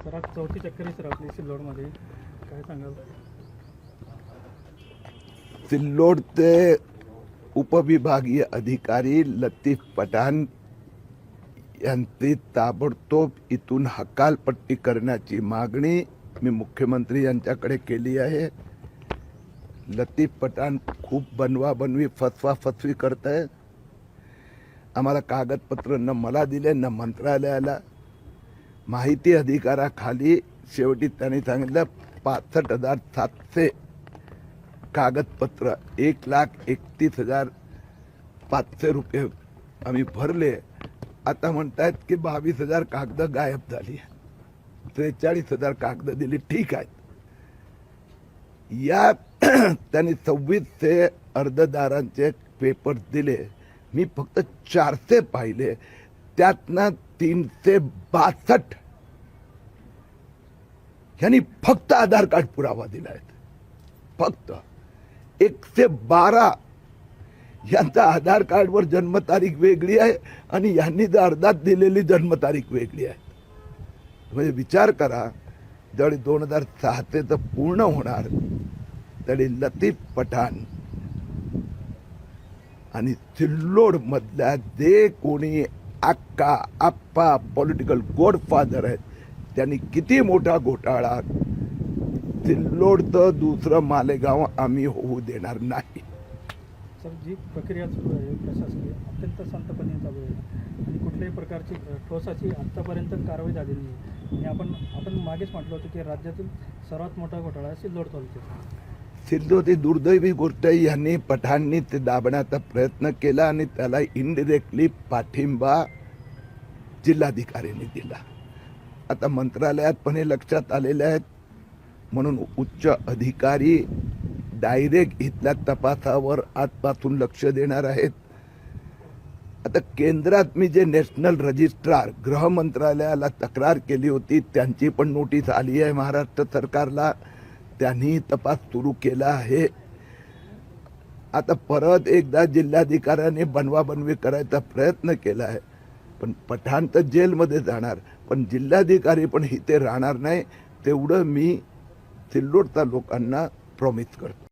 Sir आज चौथी चक्कर सर आपली सिल्लोडमध्ये काय सांगाल? सिल्लोडचे उपविभागीय अधिकारी लतीफ पठाण यांची ताबडतोब इथून हकालपट्टी करण्याची मागणी मी मुख्यमंत्री यांच्याकडे केली आहे. लतीफ पठाण खूप बनवाबनवी फसवाफसवी करत आहे. आम्हाला कागदपत्र न मला दिले न मंत्रालयाला. माहिती अधिकाराखाली शेवटी त्यांनी सांगितलं 65,700 कागदपत्र 1,31,500 रुपये आम्ही भरले. आता म्हणतायत की 22,000 कागद गायब झाली. 43,000 कागद दिली. ठीक आहेत. या त्यांनी 2600 अर्जदारांचे पेपर दिले. मी फक्त 400 पाहिले. त्यातनं 362 यांनी फक्त आधार कार्ड पुरावा दिलाय. फक्त 112 यांचा आधार कार्डवर जन्मतारीख वेगळी आहे आणि यांनी अर्जात दिलेली जन्मतारीख वेगळी आहे. म्हणजे विचार करा, ज्यावेळी 2006 तर पूर्ण होणार त्यावेळी लतीफ पठाण आणि सिल्लोड मधल्या जे कोणी अक्का आप्पा पॉलिटिकल गॉडफादर आहेत त्यांनी किती मोठा घोटाळा. सिल्लोडचं दुसरं मालेगाव आम्ही होऊ देणार नाही. सर जी प्रक्रिया सुरू आहे प्रशासकीय अत्यंत संतपणे चालू आहे आणि कुठल्याही प्रकारची ठोसाची आत्तापर्यंत कारवाई झालेली नाही. आणि आपण मागेच म्हटलं होतं की राज्यातील सर्वात मोठा घोटाळा सिल्लोड तालुक्यात. सिल्लोड ही दुर्दैवी गोष्ट आहे. यांनी पठाणनी ते दाबण्याचा प्रयत्न केला आणि त्याला इनडिरेक्टली पाठिंबा जिल्हाधिकाऱ्यांनी दिला. आता मंत्रालयात पण हे लक्षात आलेले आहेत म्हणून उच्च अधिकारी डायरेक्ट इथल्या तपासावर आजपासून लक्ष देणार आहेत. आता केंद्रात मी जे नॅशनल रजिस्ट्रार गृह मंत्रालयाला तक्रार केली होती त्यांची पण नोटीस आली आहे महाराष्ट्र सरकारला. त्यांनी तपास सुरू केला आहे. आता परत एकदा जिल्हाधिकाऱ्याने बनवाबनवी करायचा प्रयत्न केला आहे. पण पठाण तर जेलमध्ये जाणार, पण जिल्हाधिकारी पण इथे राहणार नाही. तेवढं मी सिल्लोडच्या लोकांना प्रॉमिस करतो.